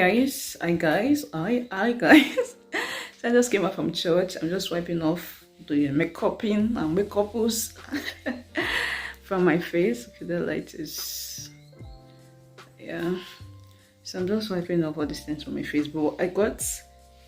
Hi guys. So I just came back from church. I'm just wiping off the makeuping and makeupers from my face. Okay, the light is, yeah. So I'm just wiping off all these things from my face. But I got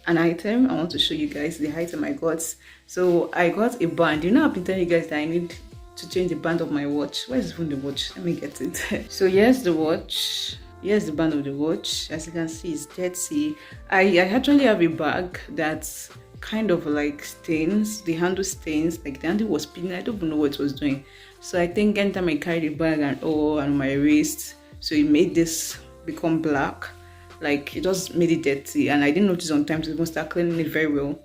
an item. I want to show you guys the item I got. So I got a band. You know, I've been telling you guys that I need to change the band of my watch. Where is even the watch? Let me get it. So here's the watch. Here's the band of the watch. As you can see, it's dirty. I actually have a bag that's kind of like stains. The handle stains. Like the handle was spinning. I don't even know what it was doing. So I think anytime I carry the bag and on my wrist, so it made this become black. Like it just made it dirty, and I didn't notice on time to even start cleaning it very well.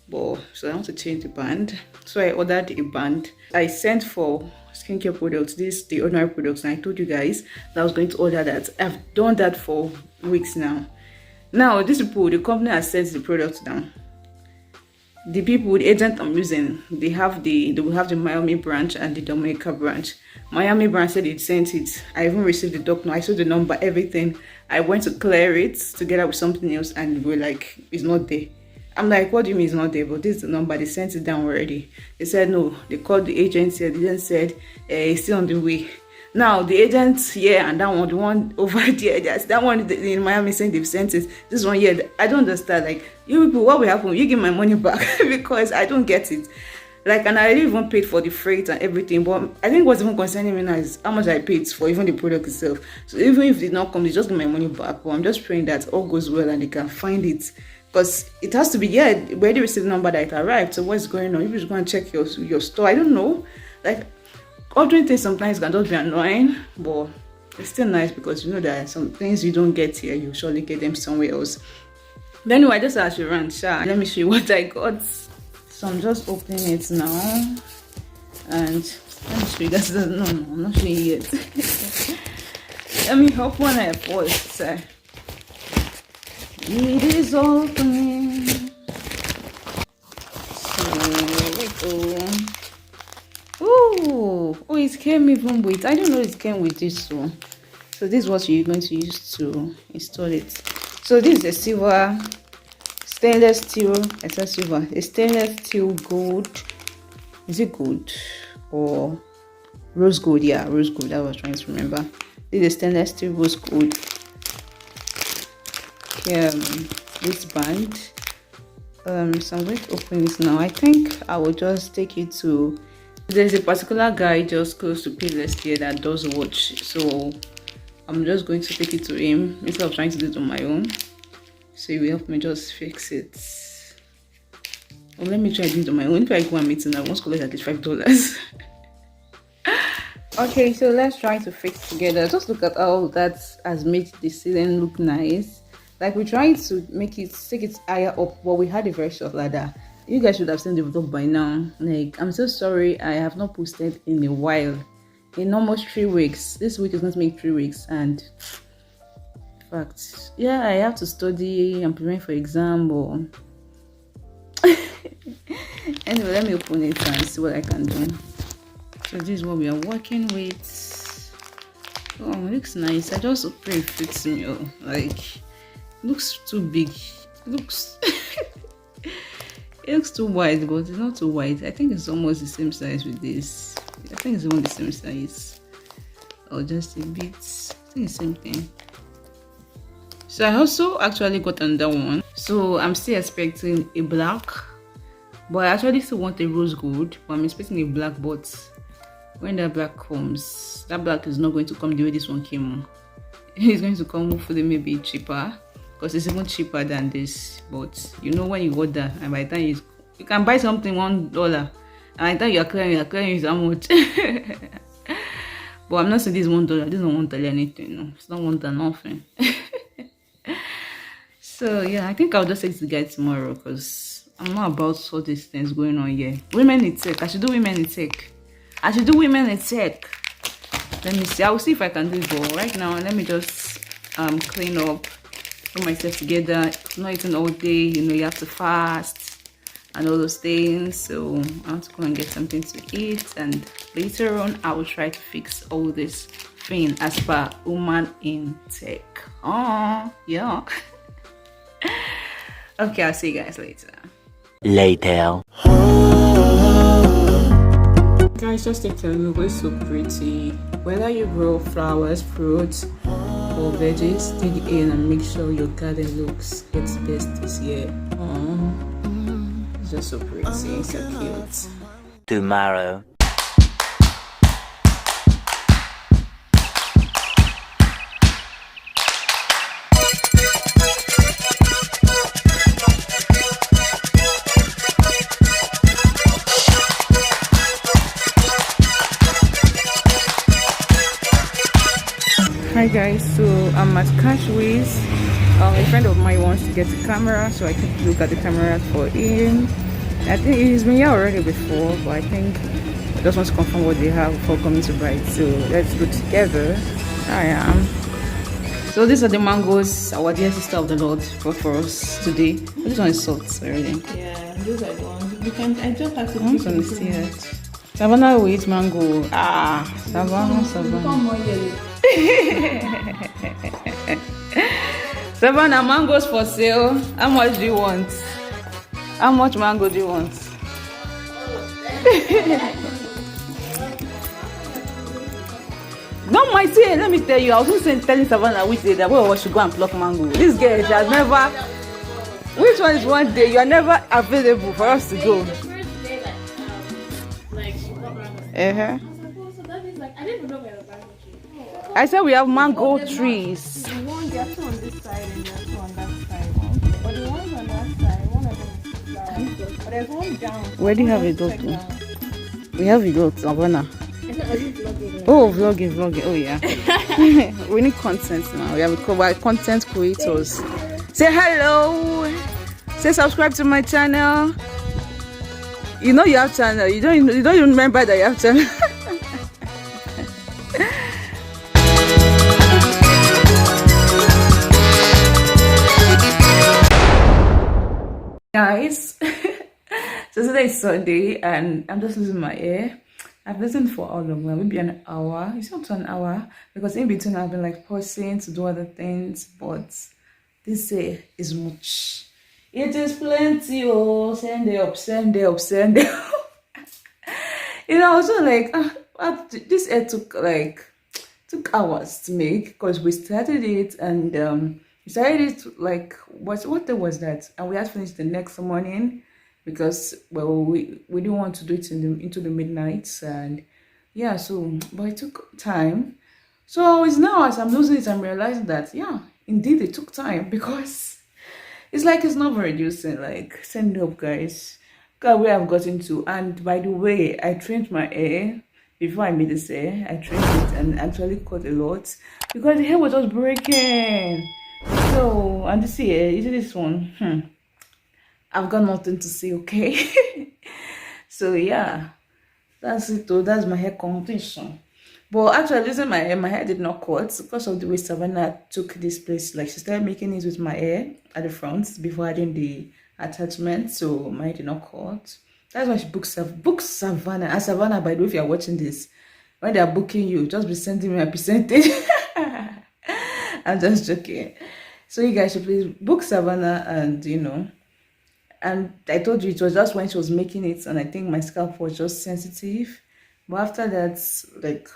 But so I want to change the band. So I ordered a band. I sent for skincare products, the ordinary products, and I told you guys that I was going to order that. I've done that for weeks now. Now these people, the company has sent the products down. The people, the agent I'm using, they will have the Miami branch and the Dominica branch. Miami branch said it sent it. I even received the document. I saw the number, everything. I went to clear it together with something else, and we're like, it's not there. I'm like, what do you mean it's not there? But this is the number. They sent it down already. They said no. They called the agency. The agent said it's still on the way. Now the agent here and that one, the one over there, that one in Miami saying they've sent it. This one here, I don't understand. Like, you people, what will happen? You give my money back because I don't get it. Like, and I didn't even paid for the freight and everything. But I think what's even concerning me now is how much I paid for even the product itself. So even if it did not come, they just give my money back. But I'm just praying that all goes well and they can find it. Because it has to be, yeah, we already received the number that it arrived. So what's going on? You just go and check your store. I don't know. Like, ordering things sometimes can just be annoying, but it's still nice because you know that some things you don't get here, you surely get them somewhere else. But anyway, I just had to run. Let me show you what I got. So I'm just opening it now. And let me show you guys. No, I'm not showing you yet. Let me open it first. It is opening. So here we go. Oh, it came even with, I don't know, it came with this one. So this is what you're going to use to install it. So this is a silver, stainless steel, I said silver, a stainless steel gold. Is it gold or rose gold? Yeah, rose gold. I was trying to remember. This is a stainless steel rose gold. This band. So I'm going to open this now. I think I will just take it to, there's a particular guy just close to Payless here that does watch, so I'm just going to take it to him instead of trying to do it on my own. So he will help me just fix it. Or let me try to do it on my own. If I go and meet him, I won't collect at least $5. Okay, so let's try to fix together. Just look at how that has made the ceiling look nice. Like, we're trying to make it, take it higher up, but we had a very short ladder. You guys should have seen the vlog by now. Like, I'm so sorry I have not posted in a while. In almost 3 weeks. This week is going to make 3 weeks, and in fact, yeah, I have to study. I'm preparing for exam, but anyway, let me open it and see what I can do. So this is what we are working with. Oh, it looks nice. I just pray it fits me. Like, looks too big. Looks it looks too wide, but it's not too wide. I think it's almost the same size with this. I think it's even the same size, or just a bit. I think it's the same thing. So I also actually got another one. So I'm still expecting a black, but I actually still want a rose gold. But I'm expecting a black, but when that black comes, that black is not going to come the way this one came. It's going to come hopefully maybe cheaper, because it's even cheaper than this. But you know, when you order and by the time you can buy something $1, and by the time you're clearing how much. But I'm not saying this $1. This don't $1 anything. No, it's not $1 nothing. So yeah, I think I'll just take this guy tomorrow, because I'm not about all these things going on here. Women in tech. I should do women in tech. Let me see. I will see if I can do it, but right now let me just clean up, put myself together. Not eating all day, you know, you have to fast and all those things. So I want to go and get something to eat, and later on I will try to fix all this thing as per woman in tech. Oh, yeah. Okay, I'll see you guys later. Guys, just take a look. It's so pretty. Whether you grow flowers, fruits, or veggies, dig in and make sure your garden looks its best this year. It's just so pretty, so cute. Tomorrow. Hi guys, so I'm at Cashways. A friend of mine wants to get the camera, so I took a look at the camera for him. I think he's been here already before, but I think I just want to confirm what they have before coming to buy it. So let's go together. I am. So these are the mangoes our dear sister of the Lord brought for us today. This one is soft already. Yeah, those are the ones. You can. I just have to. I want to see it. Savanna will eat mango. Savanna. Savanna, mangoes for sale. How much do you want? How much mango do you want? Don't mind saying, let me tell you, I was telling Savanna which day that we should go and pluck mango. This girl, she has never. Which one is one day? You are never available for us to go. The first day that, she brought mango. So that means I didn't even know we had a mango tree. I said we have mango trees. The ones, there are two on this side and there are two on that side. But the ones on that side, one of them is down. But there's one down. Where do you have a dog? We have a dog, Savanna. Oh, vlogging. Oh, yeah. We need content now. We have content creators. Say hello. Say subscribe to my channel. You know you have channel. You don't even remember that you have channel. Guys, so today is Sunday and I'm just losing my hair. I've listened for how long? Maybe an hour. It's not an hour because in between I've been like pausing to do other things, but this hair is much. It is plenty. Oh, send it up. You know, I was just like, this hair took hours to make because we started it and we started it like what day was that? And we had finished the next morning because we didn't want to do it into the midnight and yeah, so but it took time. So it's now as I'm losing it, I'm realizing that yeah, indeed it took time because it's like it's not reducing. Like send it up, guys. Look at where I've gotten to. And by the way, I trimmed my hair before I made this hair. I trimmed it and actually cut a lot because the hair was just breaking. So and this hair, you see this one? I've got nothing to say, okay? So yeah, that's it though. That's my hair condition. But actually losing my hair did not cut because of the way Savanna took this place. Like she started making it with my hair at the front before adding the attachment, so my hair did not cut. That's why she booked Savanna. And Savanna, by the way, if you're watching this, when they are booking you, just be sending me a percentage. I'm just joking. So you guys should please book Savanna, and you know, and I told you it was just when she was making it, and I think my scalp was just sensitive. But after that, like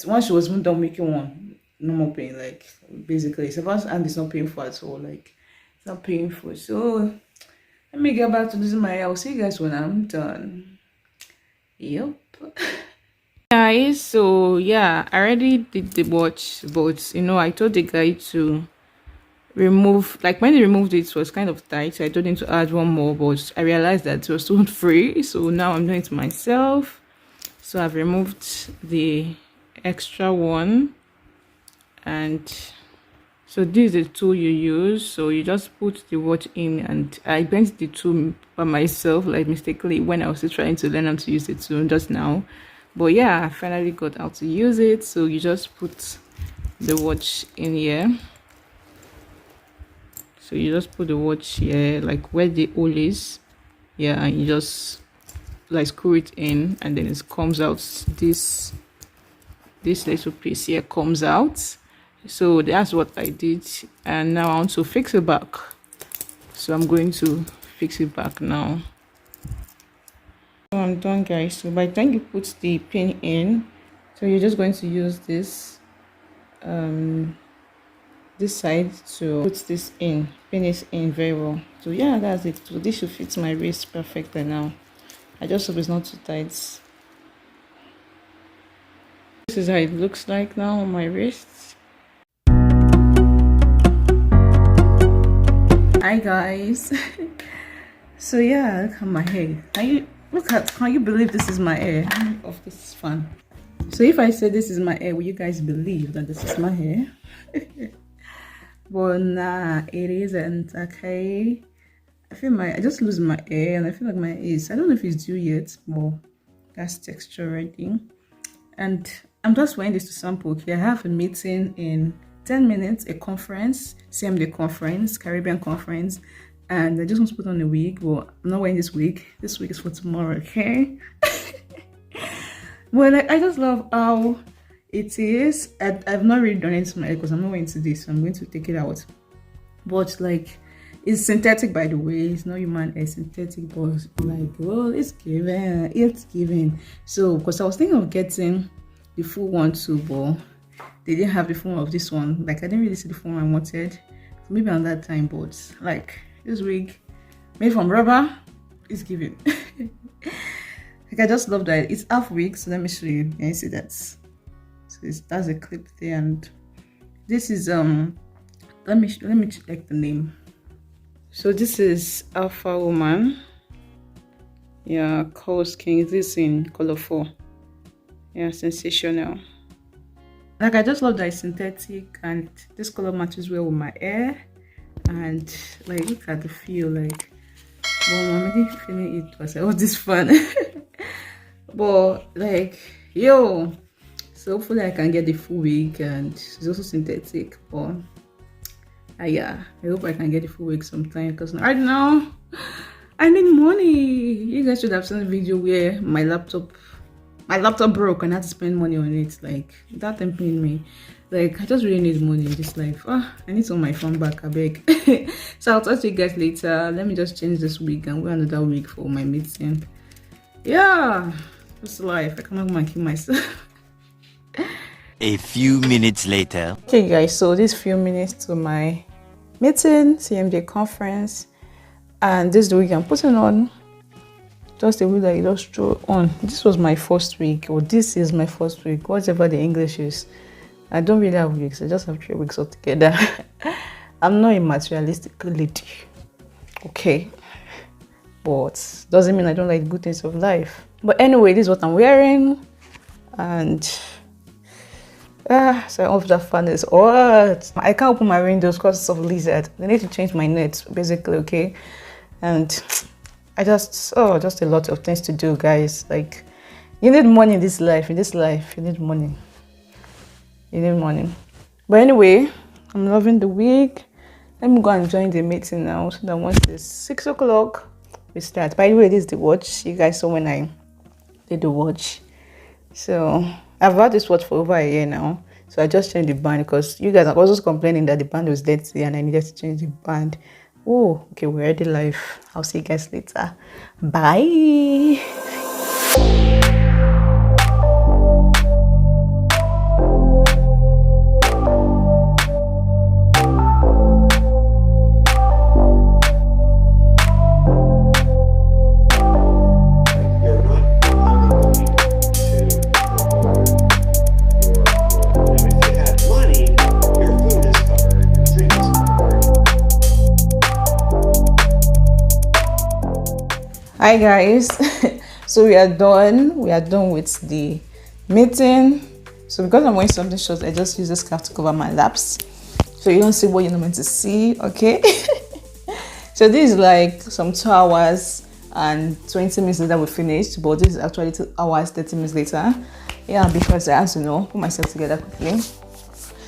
once she was done making one, no more pain. Like basically, Savanna's hand is not painful at all. Like it's not painful. So let me get back to losing my hair. I'll see you guys when I'm done. Yep. Guys, so yeah, I already did the watch, but you know, I told the guy to remove, like when he removed it, it was kind of tight, so I told him to add one more, but I realized that it was still free, so now I'm doing it myself. So I've removed the extra one, and so this is the tool you use. So you just put the watch in, and I bent the tool by myself, like mistakenly, when I was still trying to learn how to use the tool just now. But yeah, I finally got how to use it. So you just put the watch in here. So you just put the watch here, like where the hole is. Yeah, and you just like screw it in, and then it comes out this this little piece here comes out. So that's what I did, and now I want to fix it back. So I'm going to fix it back now. So I'm done, guys. So by the time you put the pin in, so you're just going to use this this side to put this in, pin it in very well. So yeah, that's it. So this should fit my wrist perfectly now. I just hope it's not too tight. This is how it looks like now on my wrist. Hi guys. So yeah, look at my hair. Can you believe this is my hair? Of this is fun. So if I say this is my hair, will you guys believe that this is my hair? But nah, it isn't. Okay, I just lose my hair, and I feel like my hair is, I don't know if it's due yet, but that's texture already. And I'm just wearing this to sample. Okay, I have a meeting in 10 minutes, a conference, CMD conference, Caribbean conference, and I just want to put on a wig. Well, I'm not wearing this wig. This wig is for tomorrow, okay? Well, I just love how it is. I've not really done it to my hair because I'm not wearing to this, so I'm going to take it out. But like, it's synthetic, by the way. It's not human hair, synthetic, but like, well, it's giving. So because I was thinking of getting the full one too, but they didn't have the full one of this one. Like, I didn't really see the full one I wanted, so maybe on that time. But like, this wig made from rubber is giving. Like, I just love that it's half wig. So let me show you. Can you see that? So that's a clip there, and this is let me check the name. So this is Alpha Woman. Yeah, Cold Skin. This is in color 4. Yeah, sensational. Like, I just love that it's synthetic, and this color matches well with my hair. And like, look at the feel. Like, well, I'm already feeling it. Was like, oh, this fun. But like, yo. So hopefully I can get the full wig, and it's also synthetic. But yeah, I hope I can get the full wig sometime, because right now I need money. You guys should have seen the video where my laptop broke and I had to spend money on it. Like, that tempting me. Like, I just really need money in this life. I need some of my phone back, I beg. So I'll talk to you guys later. Let me just change this wig and wear another wig for my meeting. Yeah, that's life. I cannot go and kill myself. A few minutes later. Okay guys, so this few minutes to my meeting, CMD conference, and this is the wig I'm putting on. Just the wig that you just throw on. This was my first wig, or this is my first wig, whatever the English is. I don't really have wigs, I just have 3 wigs altogether. I'm not a materialistic lady, okay? But doesn't mean I don't like good things of life. But anyway, this is what I'm wearing, and so I hope that fun is what. I can't open my windows because of lizard. I need to change my nets, basically, okay? And I just a lot of things to do, guys. Like, you need money in this life. In this life, you need money. You need money. But anyway, I'm loving the wig. Let me go and join the meeting now, so that once it's 6 o'clock, we start. By the way, this is the watch. You guys saw when I did the watch. So I've had this watch for over a year now. So I just changed the band because you guys are also complaining that the band was dirty and I needed to change the band. Oh, okay, we're already live. I'll see you guys later. Bye. Hi guys. So we are done with the meeting. So because I'm wearing something short, I just use this scarf to cover my laps, so you don't see what you're not meant to see, okay? So this is like some 2 hours and 20 minutes later we finished, but this is actually 2 hours 30 minutes later. Yeah, because I had to put myself together quickly.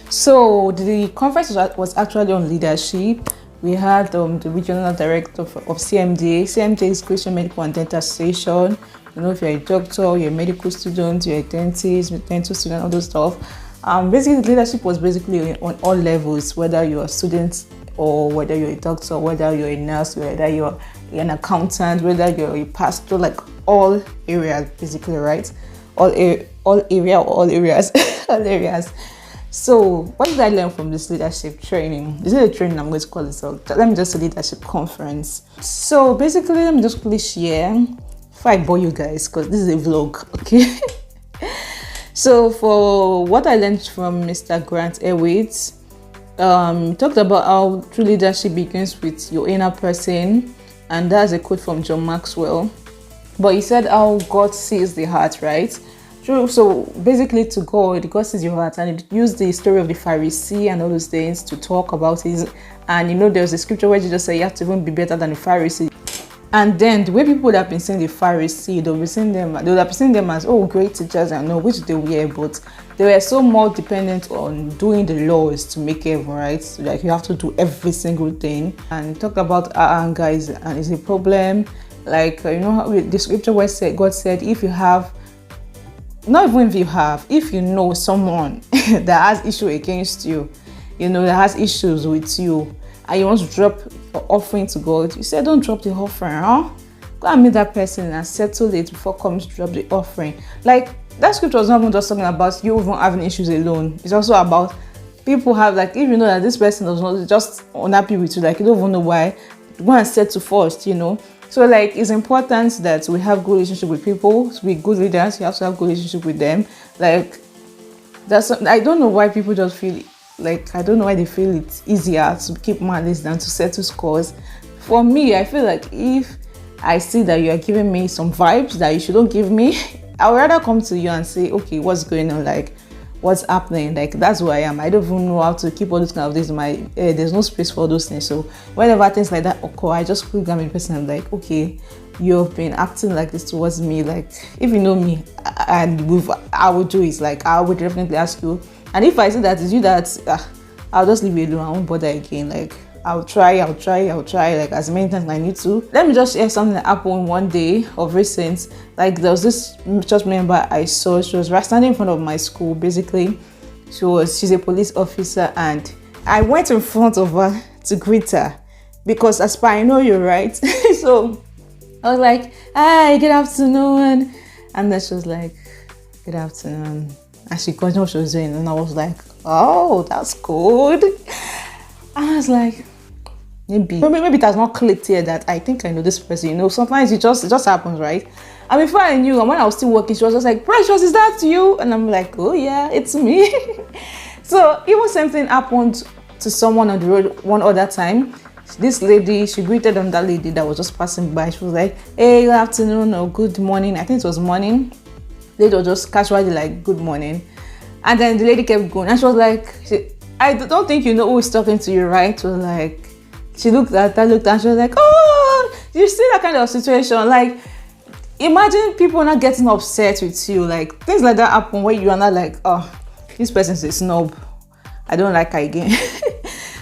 So the conference was actually on leadership. We had the regional director of CMD. CMD is Christian Medical and Dental Association. You know, if you're a doctor, you're a medical student, you're a dentist, dental student, all those stuff. Basically, leadership was basically on all levels, whether you're a student or whether you're a doctor, whether you're a nurse, whether you're an accountant, whether you're a pastor, like all areas, basically, right? All areas, all areas. So, what did I learn from this leadership training? Is it a training? I'm going to call it so. Let me just say leadership conference. So, basically, let me just quickly share before I bore you guys, because this is a vlog, okay? So, for what I learned from Mr. Grant Airways, talked about how true leadership begins with your inner person, and that's a quote from John Maxwell. But he said how God sees the heart, right? True. So basically, to God sees your heart, and it used the story of the Pharisee and all those things to talk about it. And you know, there's a scripture where Jesus said you have to even be better than the Pharisee. And then the way people would have been seeing the Pharisee, they would have seen them as, oh, great teachers, and know which they were, but they were so more dependent on doing the laws to make it right. So, like, you have to do every single thing. And talked about anger is a problem. Like, you know how the scripture where God said, if you have, not even if you know someone that has issue against you, you know, that has issues with you, and you want to drop your offering to God, you say, don't drop the offering, huh? Go and meet that person and settle it before coming to drop the offering. Like, that scripture was not even just talking about you even having issues alone. It's also about people have, like, if you know that this person does not just unhappy with you, like, you don't even know why, go and settle first, you know. So, like, it's important that we have good relationship with people. To be good leaders, you have to have good relationship with them. Like, I don't know why people just feel like, I don't know why they feel it's easier to keep malice than to settle scores. For me, I feel like if I see that you are giving me some vibes that you shouldn't give me, I would rather come to you and say, okay, what's going on? Like, what's happening? Like, that's who I am. I don't even know how to keep all those kind of things in my head. There's no space for those things. So whenever things like that occur, I just quickly grab the person and like, okay, you've been acting like this towards me. Like, if you know me, and I would do it. Like, I would definitely ask you. And if I see that it's you, that I'll just leave you alone. I won't bother again. Like, I'll try like as many times as I need to. Let me just share something that happened one day of recent. Like, there was this church member I saw. She was standing in front of my school. Basically, she's a police officer, and I went in front of her to greet her because as per I know you, right? So I was like, hi, good afternoon. And then she was like, good afternoon. And she continued what she was doing, and I was like, oh, that's good. And I was like, maybe it has not clicked here that I think I know this person. You know, sometimes it just happens, right? And before I knew, and when I was still working, she was just like, Precious, is that you? And I'm like, oh yeah, it's me. So even same thing happened to someone on the road one other time. This lady, she greeted another lady that was just passing by. She was like, hey, good afternoon or good morning. I think it was morning. Lady was just casually like, good morning. And then the lady kept going, and she was like, I don't think you know who is talking to you, right? So like, she looked at her, and she was like, oh, you see that kind of situation? Like, imagine people not getting upset with you. Like, things like that happen where you are not like, oh, this person's a snob, I don't like her again.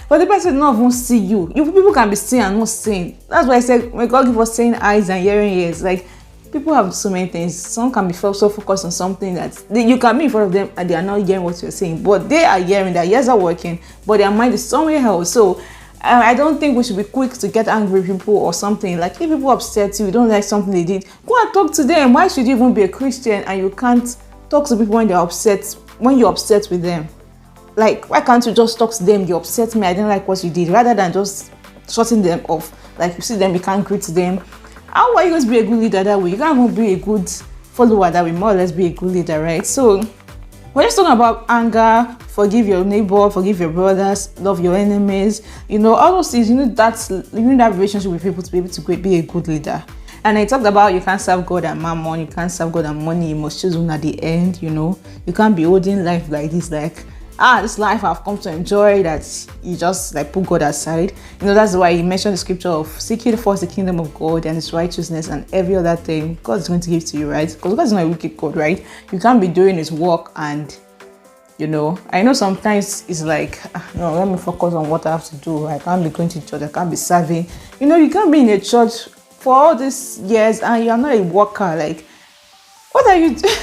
But the person not even see you. People can be seeing and not seeing. That's why I said, when God give us seeing eyes and hearing ears, like, people have so many things. Some can be so focused on something that you can be in front of them and they are not hearing what you're saying, but they are hearing, their ears are working, but their mind is somewhere else. So I don't think we should be quick to get angry with people or something. Like, if people upset you don't like something they did, go and talk to them. Why should you even be a Christian and you can't talk to people when they're upset, when you're upset with them? Like, why can't you just talk to them? You upset me, I didn't like what you did, rather than just shutting them off. Like, you see them, you can't greet them. How are you going to be a good leader that way? You can't even be a good follower that way. More or less be a good leader, right? So we're just talking about anger, forgive your neighbor, forgive your brothers, love your enemies. You know, all those things. You need that relationship with people to be able to be a good leader. And I talked about you can't serve God and mammon, you can't serve God and money. You must choose one at the end. You know, you can't be holding life like this, like, this life I've come to enjoy, that you just like put God aside. You know, that's why he mentioned the scripture of seek ye first the kingdom of God and his righteousness, and every other thing God is going to give to you, right? Because God is not a wicked God, right? You can't be doing his work and, you know, I know sometimes it's like, no, let me focus on what I have to do. I can't be going to church, I can't be serving. You know, you can't be in a church for all these years and you're not a worker. Like, What are you doing?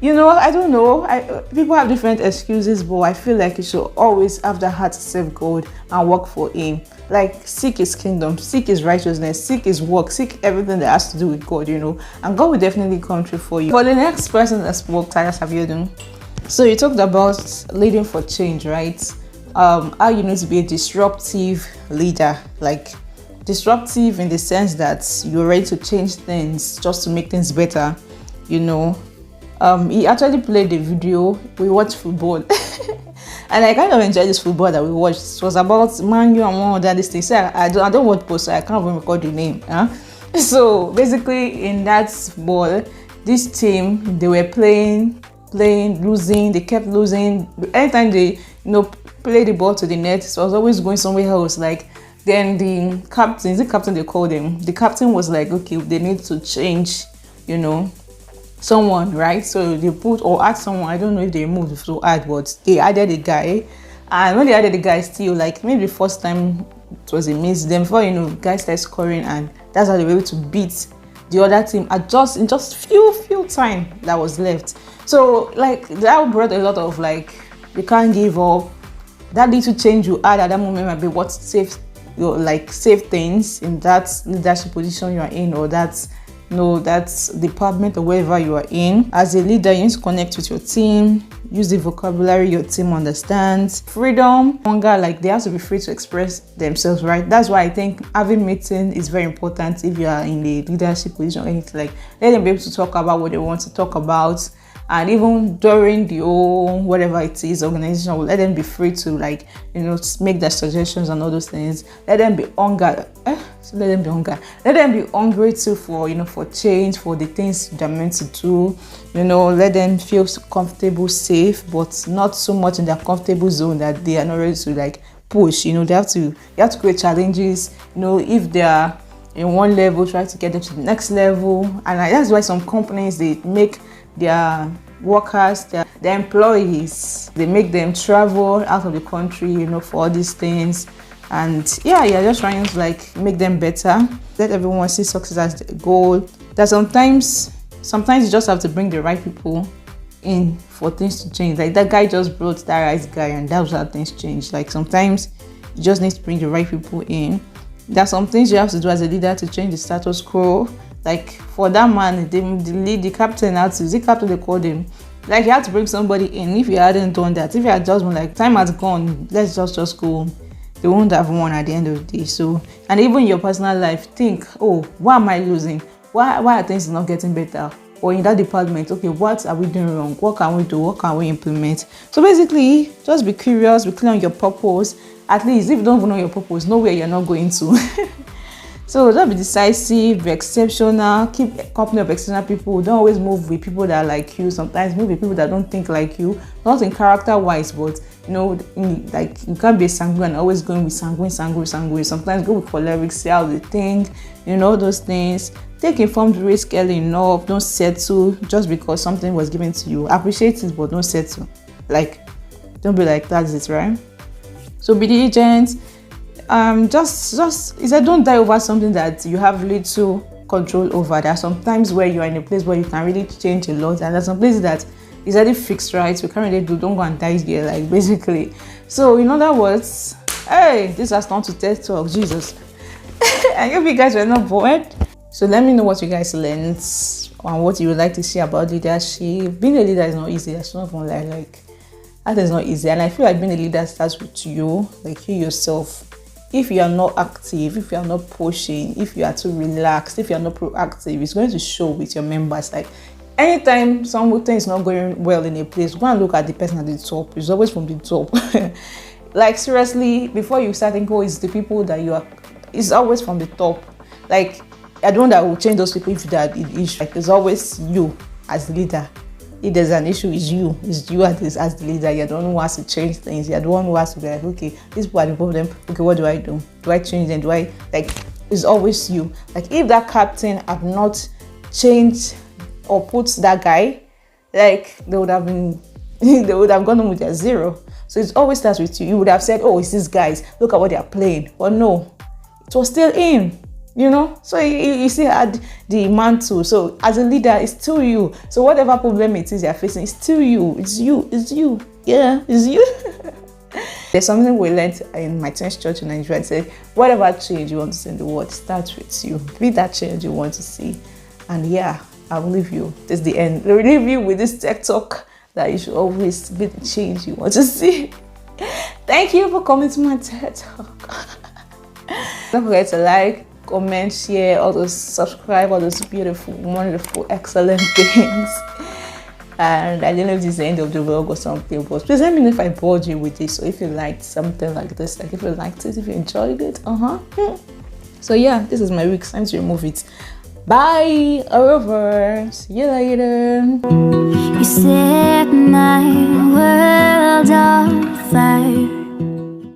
You know, I don't know. People have different excuses, but I feel like you should always have the heart to serve God and work for Him. Like, seek His kingdom, seek His righteousness, seek His work, seek everything that has to do with God, you know. And God will definitely come through for you. For the next person that spoke, Taras Abiodun. So you talked about leading for change, right? How you need to be a disruptive leader, like disruptive in the sense that you're ready to change things just to make things better, you know. He actually played the video. We watched football and I kind of enjoyed this football that we watched. It was about Man U and one other this thing. So I don't watch post, so I can't even record the name. So basically in that ball, this team, they were playing, losing, they kept losing. Anytime they play the ball to the net, so I was always going somewhere else. Like, then the captain they called him, the captain was like, okay, they need to change, someone, right? So they put or add someone. I don't know if they moved to add, but they added a guy. And when they added the guy, still like maybe the first time it was a miss. Then before guys started scoring, and that's how they were able to beat the other team in just few time that was left. So like that brought a lot of like, you can't give up. That little change you add at that moment might be what save things in that leadership position you are in, or that department or wherever you are in. As a leader, you need to connect with your team, use the vocabulary your team understands. Freedom, hunger, like they have to be free to express themselves, right? That's why I think having meeting is very important if you are in the leadership position or anything. Like, let them be able to talk about what they want to talk about. And even during the whole whatever it is organization, will let them be free to make their suggestions and all those things. Let them be hungry. Let them be hungry too for change, for the things they're meant to do. Let them feel comfortable, safe, but not so much in their comfortable zone that they are not ready to push. You have to create challenges. If they are in one level, try to get them to the next level. And that's why some companies, they make their workers, their employees, they make them travel out of the country, for all these things. And you're just trying to make them better, let everyone see success as the goal. That sometimes you just have to bring the right people in for things to change. Like that guy just brought that right guy, and that was how things changed. Like sometimes you just need to bring the right people in. There's some things you have to do as a leader to change the status quo. Like for that man, the captain they called him. Like you have to bring somebody in. If you hadn't done that, if you had just been like, time has gone, let's just go, they won't have won at the end of the day. So, and even in your personal life, think, oh, why am I losing? Why are things not getting better? Or in that department, okay, what are we doing wrong? What can we do? What can we implement? So basically, just be curious, be clear on your purpose. At least if you don't even know your purpose, know where you're not going to. So don't be decisive, be exceptional, keep a company of exceptional people. Don't always move with people that are like you. Sometimes move with people that don't think like you, not in character wise, but you can't be sanguine, always going with sanguine. Sometimes go with choleric, see how they think, those things. Take informed risk early enough. Don't settle just because something was given to you. Appreciate it, but don't settle. Don't be like, that's it, right? So be diligent. Don't die over something that you have little control over. There are some times where you are in a place where you can really change a lot, and there's some places that is already fixed, right? You can't really don't go and die there, basically. So in other words, hey, this has turned to TED Talk, Jesus. I hope you guys were not bored. So let me know what you guys learned and what you would like to see about leadership. Being a leader is not easy. That's not gonna lie. That is not easy, and I feel like being a leader starts with you, you yourself. If you are not active, if you are not pushing, if you are too relaxed, if you are not proactive, it's going to show with your members. Anytime something is not going well in a place, go and look at the person at the top. It's always from the top. Seriously, before you start thinking, it's the people that you are, it's always from the top. I don't know that will change those people if that issue. It's always you as the leader. If there's an issue, it's you as the leader. You're the one who has to change things. You're the one who has to be like, okay, these people are the problem. Okay, what do I do? Do I change them? It's always you. If that captain had not changed or put that guy, they would have gone on with their zero. So it always starts with you. You would have said, oh, it's these guys. Look at what they are playing. But no, it was still him. You know, so you see the mantle. So as a leader, it's still you. So whatever problem it is you're facing, it's still you. It's you. It's you. Yeah, it's you. There's something we learned in my 10th church in Nigeria. It said, whatever change you want to see in the world starts with you. Be that change you want to see. And yeah, I'll leave you. This is the end. I'll leave you with this tech talk that you should always be the change you want to see. Thank you for coming to my TED Talk. Don't forget to like, comment, share, all those, subscribe, all those beautiful, wonderful, excellent things. And I don't know if this is the end of the vlog or something, but please let me know if I bored you with this, or if you liked something like this, like if you liked it, if you enjoyed it. So yeah, this is my week. Time to remove it. Bye. Au revoir. See you later. You set my